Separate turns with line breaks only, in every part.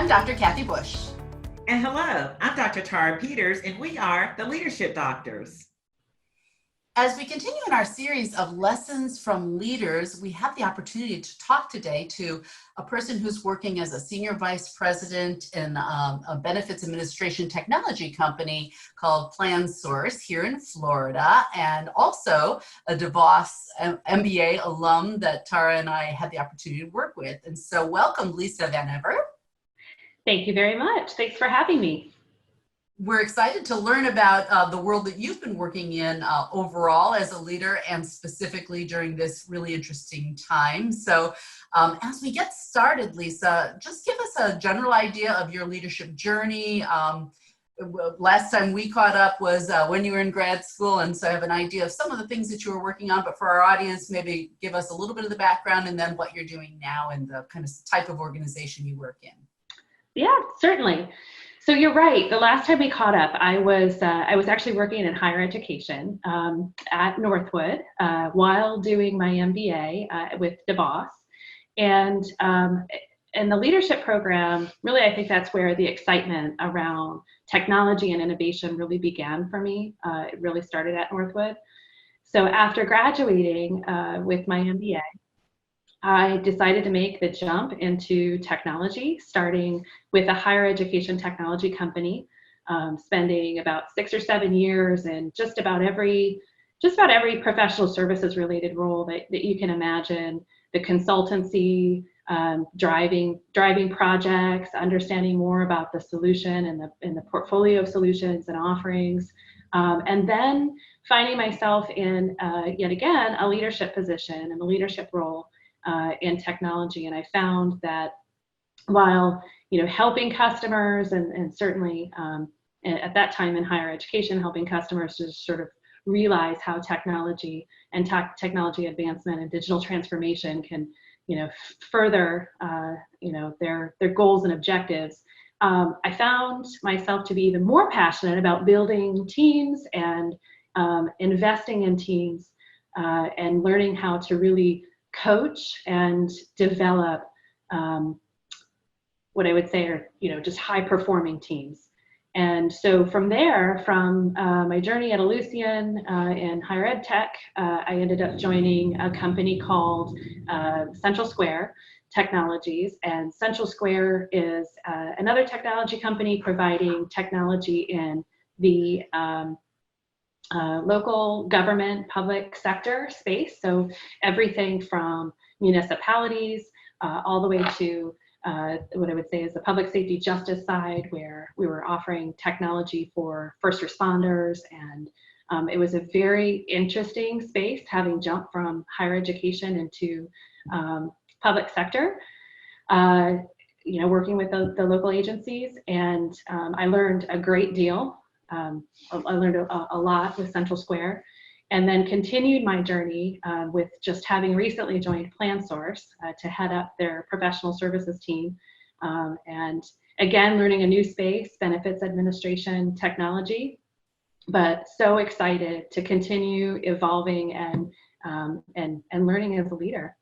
I'm Dr. Kathy Bush.
And hello, I'm Dr. Tara Peters, and we are the Leadership Doctors.
As we continue in our series of lessons from leaders, we have the opportunity to talk today to a person who's working as a senior vice president in a benefits administration technology company called PlanSource here in Florida, and also a DeVos MBA alum that Tara and I had the opportunity to work with. And so welcome, Lisa Van Ever.
Thank you very much. Thanks for having me.
We're excited to learn about the world that you've been working in overall as a leader and specifically during this really interesting time. So as we get started, Lisa, just give us a general idea of your leadership journey. Last time we caught up was when you were in grad school, and so I have an idea of some of the things that you were working on, but for our audience, maybe give us a little bit of the background and then what you're doing now and the kind of type of organization you work in.
Yeah, certainly. So you're right. The last time we caught up, I was actually working in higher education at Northwood while doing my MBA with DeVos, and the leadership program. Really, I think that's where the excitement around technology and innovation really began for me. It really started at Northwood. So after graduating with my MBA, I decided to make the jump into technology, starting with a higher education technology company, spending about 6 or 7 years in just about every professional services related role that you can imagine. The consultancy, driving projects, understanding more about the solution and the portfolio of solutions and offerings, and then finding myself in yet again a leadership position and a leadership role in technology. And I found that while helping customers and certainly at that time in higher education, helping customers to sort of realize how technology and technology advancement and digital transformation can further their goals and objectives, I found myself to be even more passionate about building teams and investing in teams and learning how to really coach and develop what I would say are just high performing teams. And so from there, from my journey at Ellucian in higher ed tech, I ended up joining a company called Central Square Technologies. And Central Square is another technology company providing technology in the local government, public sector space. So everything from municipalities all the way to what I would say is the public safety justice side, where we were offering technology for first responders. And it was a very interesting space, having jumped from higher education into public sector, working with the local agencies. And I learned a great deal. I learned a lot with Central Square, and then continued my journey with just having recently joined PlanSource to head up their professional services team, and again learning a new space, benefits administration technology, but so excited to continue evolving and learning as a leader.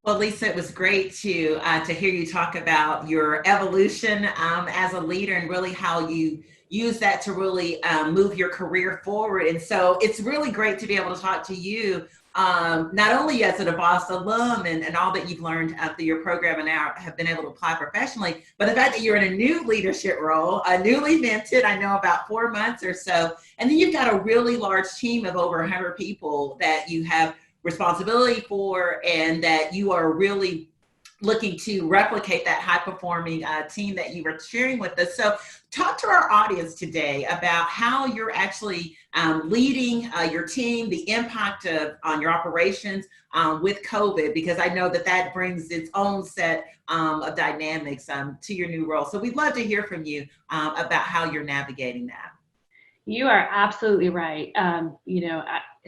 Well, Lisa, it was great to hear you talk about your evolution as a leader and really how you use that to really move your career forward. And so it's really great to be able to talk to you, not only as a DeVos alum and all that you've learned through your program and now have been able to apply professionally, but the fact that you're in a new leadership role, newly minted, I know about 4 months or so, and then you've got a really large team of over 100 people that you have responsibility for, and that you are really looking to replicate that high-performing team that you were sharing with us. So talk to our audience today about how you're actually leading your team, the impact on your operations with COVID, because I know that brings its own set of dynamics to your new role. So we'd love to hear from you about how you're navigating that.
You are absolutely right.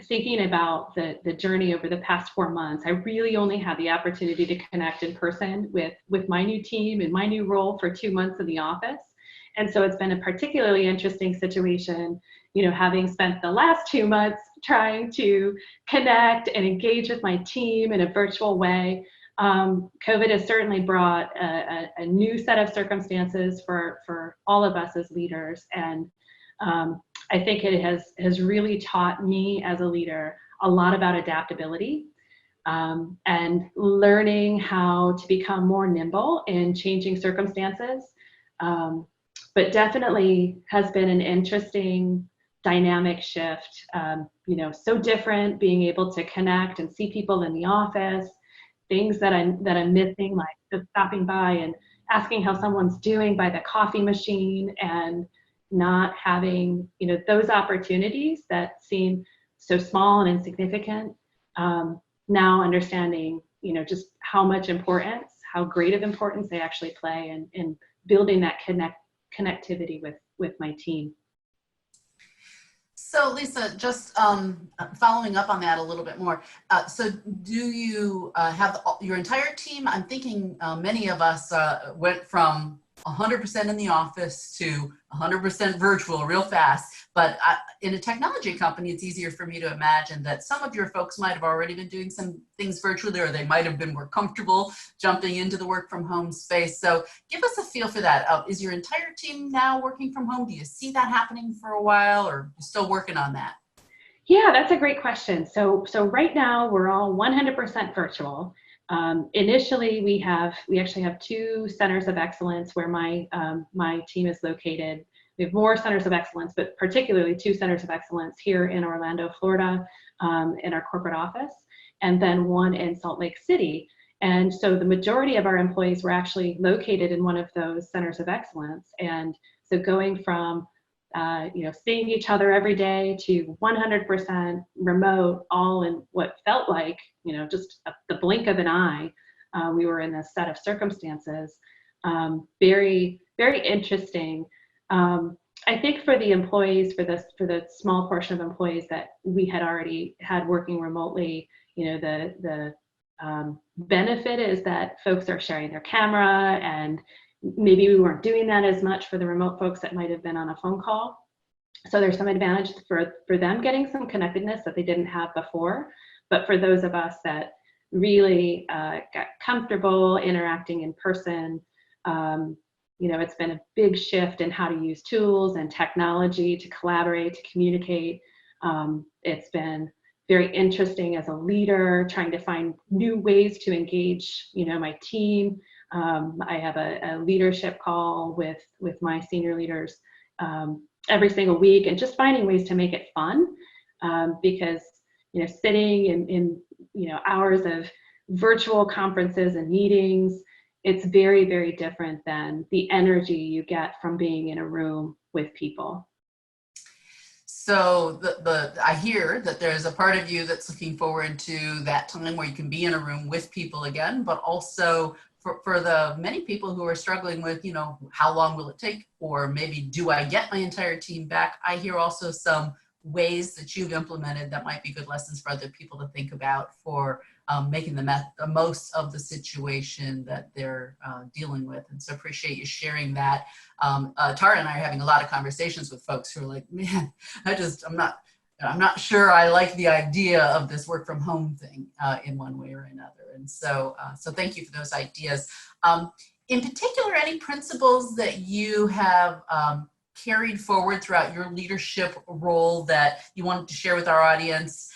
Thinking about the journey over the past 4 months, I really only had the opportunity to connect in person with my new team and my new role for 2 months in the office. And so it's been a particularly interesting situation, having spent the last 2 months trying to connect and engage with my team in a virtual way. COVID has certainly brought a new set of circumstances for all of us as leaders. And I think it has really taught me as a leader a lot about adaptability, and learning how to become more nimble in changing circumstances. But definitely has been an interesting dynamic shift. So different, being able to connect and see people in the office, things that I'm missing, like just stopping by and asking how someone's doing by the coffee machine, and not having those opportunities that seem so small and insignificant. Now understanding just how much importance, how great of importance they actually play in building that connectivity with my team.
So Lisa, just following up on that a little bit more. So do you have your entire team? I'm thinking many of us went from 100% in the office to 100% virtual real fast. But in a technology company, it's easier for me to imagine that some of your folks might have already been doing some things virtually, or they might have been more comfortable jumping into the work from home space. So give us a feel for that. Is your entire team now working from home? Do you see that happening for a while, or are you still working on that?
Yeah, that's a great question. So right now we're all 100% virtual. Initially, we actually have 2 centers of excellence where my team is located. We have more centers of excellence, but particularly 2 centers of excellence here in Orlando, Florida, in our corporate office, and then 1 in Salt Lake City. And so the majority of our employees were actually located in one of those centers of excellence. And so going from seeing each other every day to 100% remote, all in what felt like just the blink of an eye. We were in a set of circumstances. Very, very interesting. I think for the employees, for the small portion of employees that we had already had working remotely, the benefit is that folks are sharing their camera, and maybe we weren't doing that as much for the remote folks that might have been on a phone call. So there's some advantage for them getting some connectedness that they didn't have before. But for those of us that really got comfortable interacting in person, it's been a big shift in how to use tools and technology to collaborate, to communicate. It's been very interesting as a leader, trying to find new ways to engage, my team. I have a leadership call with my senior leaders every single week, and just finding ways to make it fun, because sitting in hours of virtual conferences and meetings, it's very, very different than the energy you get from being in a room with people.
So I hear that there's a part of you that's looking forward to that time where you can be in a room with people again, but also for the many people who are struggling with, how long will it take, or maybe do I get my entire team back? I hear also some ways that you've implemented that might be good lessons for other people to think about for making the most of the situation that they're dealing with. And so appreciate you sharing that. Tara and I are having a lot of conversations with folks who are like, man, I'm not sure I like the idea of this work from home thing in one way or another. And so thank you for those ideas. In particular, any principles that you have carried forward throughout your leadership role that you wanted to share with our audience,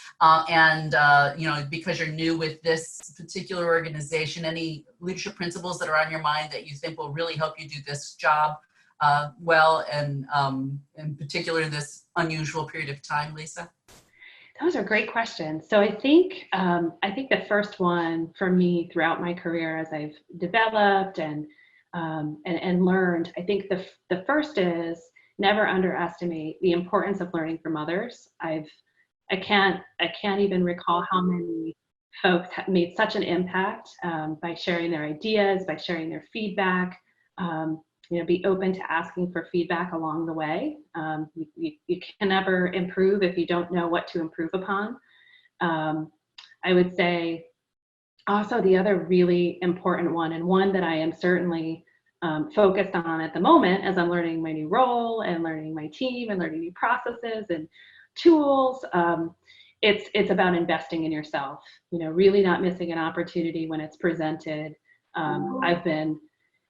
because you're new with this particular organization, any leadership principles that are on your mind that you think will really help you do this job well, and in particular in this unusual period of time, Lisa?
Those are great questions. So I think the first one for me throughout my career, as I've developed and learned, I think the first is never underestimate the importance of learning from others. I can't even recall how many folks have made such an impact by sharing their ideas, by sharing their feedback. Be open to asking for feedback along the way. You can never improve if you don't know what to improve upon. I would say also the other really important one, and one that I am certainly focused on at the moment as I'm learning my new role and learning my team and learning new processes and tools, it's about investing in yourself, really not missing an opportunity when it's presented. I've been,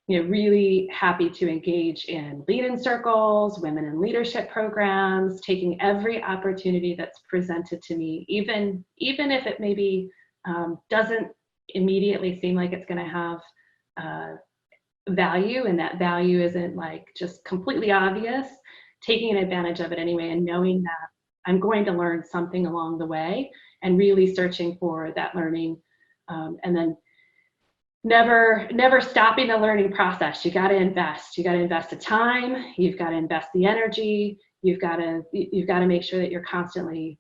really happy to engage in lead-in circles, women in leadership programs, taking every opportunity that's presented to me, even if it maybe doesn't immediately seem like it's going to have value, and that value isn't like just completely obvious, taking advantage of it anyway, and knowing that I'm going to learn something along the way, and really searching for that learning, and then never stopping the learning process. You got to invest. You got to invest the time. You've got to invest the energy. You've got to make sure that you're constantly,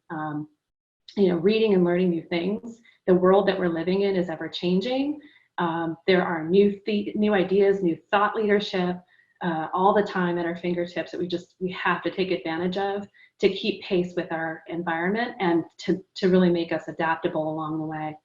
reading and learning new things. The world that we're living in is ever changing. There are new ideas, new thought leadership, all the time at our fingertips that we have to take advantage of to keep pace with our environment, and to really make us adaptable along the way.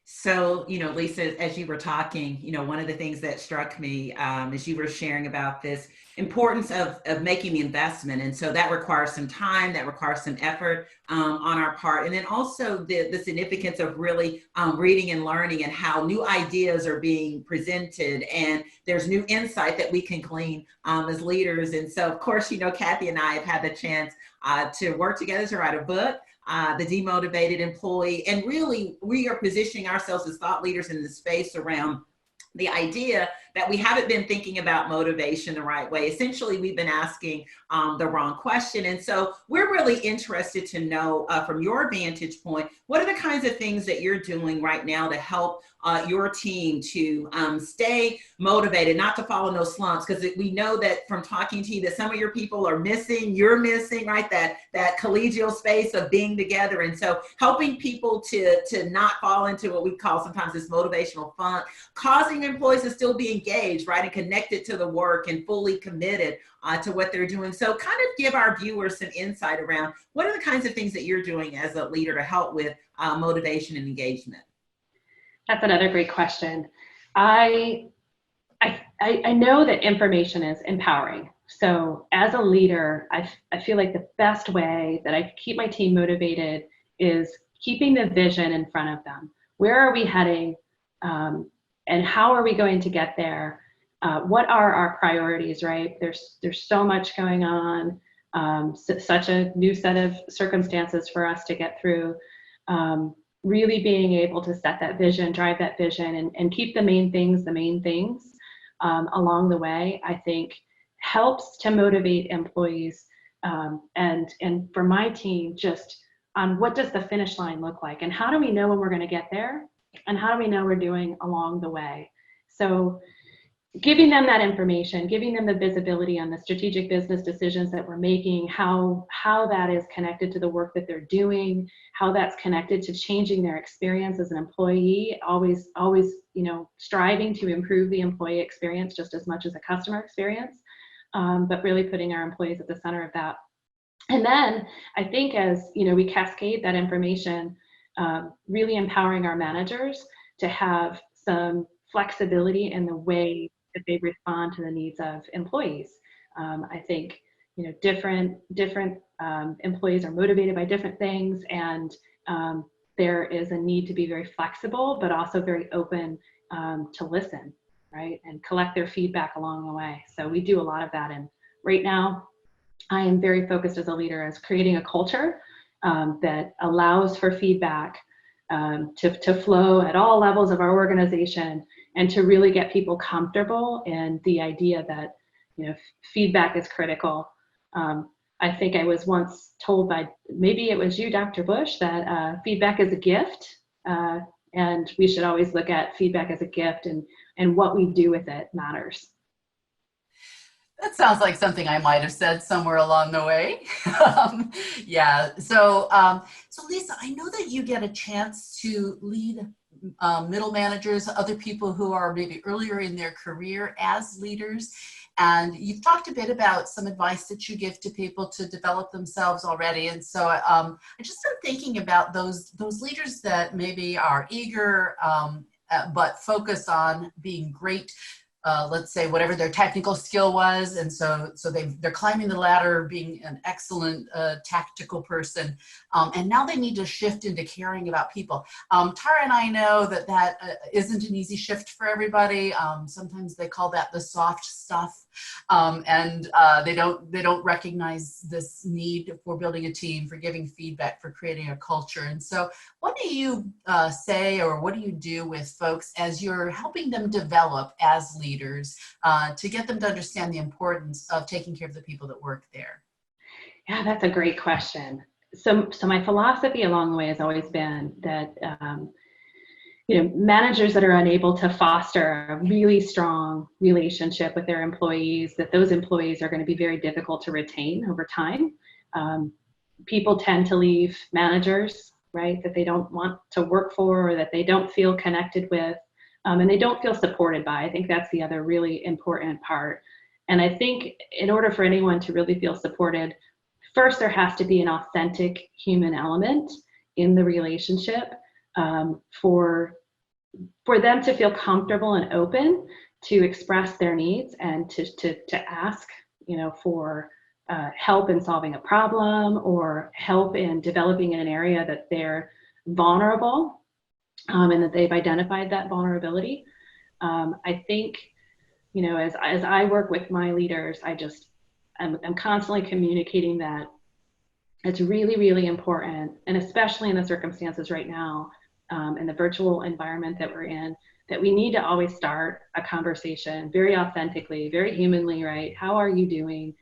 So, Lisa, as you were talking, one of the things that struck me as you were sharing about this importance of making the investment. And so that requires some time, that requires some effort on our part. And then also the significance of really reading and learning, and how new ideas are being presented, and there's new insight that we can glean as leaders. And so, of course, Kathy and I have had the chance to work together to write a book, The Demotivated Employee. And really, we are positioning ourselves as thought leaders in the space around the idea that we haven't been thinking about motivation the right way. Essentially, we've been asking the wrong question. And so we're really interested to know from your vantage point, what are the kinds of things that you're doing right now to help your team to stay motivated, not to fall in those slumps? Because we know that from talking to you that some of your people are missing, you're missing, right? That collegial space of being together. And so helping people to not fall into what we call sometimes this motivational funk, causing employees to still be engaged, right? And connected to the work and fully committed to what they're doing. So kind of give our viewers some insight around what are the kinds of things that you're doing as a leader to help with motivation and engagement.
That's another great question. I know that information is empowering. So as a leader, I feel like the best way that I keep my team motivated is keeping the vision in front of them. Where are we heading? And how are we going to get there? What are our priorities, right? There's so much going on, such a new set of circumstances for us to get through. Really being able to set that vision, drive that vision, and keep the main things along the way, I think helps to motivate employees, and for my team, just on what does the finish line look like, and how do we know when we're going to get there, and how do we know we're doing along the way. So giving them that information, giving them the visibility on the strategic business decisions that we're making, how that is connected to the work that they're doing, how that's connected to changing their experience as an employee, always striving to improve the employee experience just as much as the customer experience, but really putting our employees at the center of that. And then I think as we cascade that information, really empowering our managers to have some flexibility in the way that they respond to the needs of employees. I think different employees are motivated by different things, and there is a need to be very flexible, but also very open to listen, right, and collect their feedback along the way. So we do a lot of that, and right now I am very focused as a leader as creating a culture that allows for feedback to flow at all levels of our organization, and to really get people comfortable in the idea that feedback is critical. I think I was once told by, maybe it was you, Dr. Bush, that feedback is a gift, and we should always look at feedback as a gift, and what we do with it matters.
That sounds like something I might have said somewhere along the way. Yeah. So Lisa, I know that you get a chance to lead middle managers, other people who are maybe earlier in their career as leaders. And you've talked a bit about some advice that you give to people to develop themselves already. And so I just started thinking about those leaders that maybe are eager, but focused on being great let's say whatever their technical skill was, and so they're climbing the ladder, being an excellent tactical person, and now they need to shift into caring about people. Tara and I know that isn't an easy shift for everybody. Sometimes they call that the soft stuff, and they don't recognize this need for building a team, for giving feedback, for creating a culture. And so, what do you say, or what do you do with folks as you're helping them develop as leaders to get them to understand the importance of taking care of the people that work there?
Yeah, that's a great question. So my philosophy along the way has always been that managers that are unable to foster a really strong relationship with their employees, that those employees are going to be very difficult to retain over time. People tend to leave managers, right, that they don't want to work for, or that they don't feel connected with, and they don't feel supported by. I think that's the other really important part. And I think in order for anyone to really feel supported, first there has to be an authentic human element in the relationship, for them to feel comfortable and open to express their needs and to ask, for help in solving a problem, or help in developing in an area that they're vulnerable, and that they've identified that vulnerability. I think, as I work with my leaders, I'm constantly communicating that it's really, really important, and especially in the circumstances right now, in the virtual environment that we're in, that we need to always start a conversation very authentically, very humanly, right? How are you doing?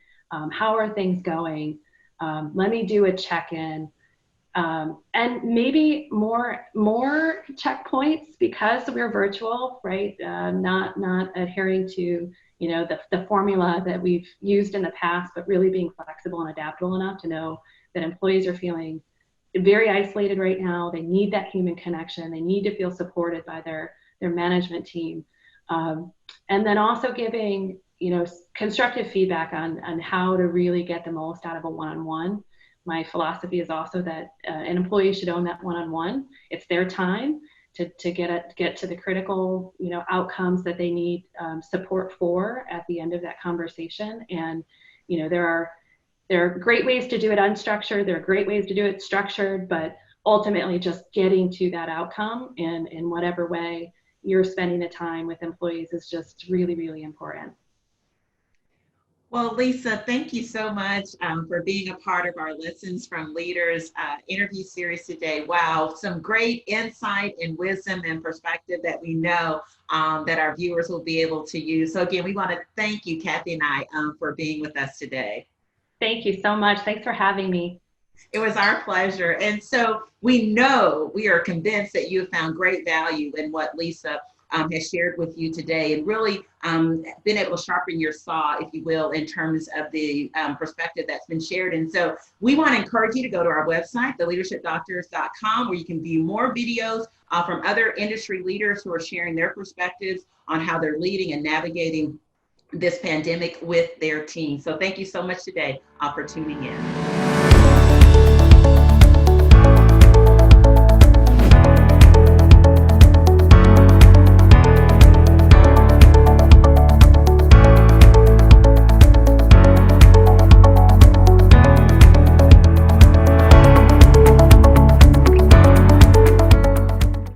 How are things going? Let me do a check-in. And maybe more checkpoints, because we're virtual, right? Not adhering to the formula that we've used in the past, but really being flexible and adaptable enough to know that employees are feeling very isolated right now. They need that human connection. They need to feel supported by their management team, and then also giving constructive feedback on how to really get the most out of a one-on-one. My philosophy is also that an employee should own that one-on-one. It's their time to get to the critical outcomes that they need support for at the end of that conversation. And there are great ways to do it unstructured. There are great ways to do it structured, but ultimately just getting to that outcome in whatever way you're spending the time with employees is just really, really important.
Well, Lisa, thank you so much for being a part of our Lessons from Leaders interview series today. Wow, some great insight and wisdom and perspective that we know that our viewers will be able to use. So again, we want to thank you, Kathy and I, for being with us today.
Thank you so much. Thanks for having me.
It was our pleasure. And so we are convinced that you have found great value in what Lisa has shared with you today, and really been able to sharpen your saw, if you will, in terms of the perspective that's been shared. And so we want to encourage you to go to our website, theleadershipdoctors.com, where you can view more videos from other industry leaders who are sharing their perspectives on how they're leading and navigating this pandemic with their team. So thank you so much today for tuning in.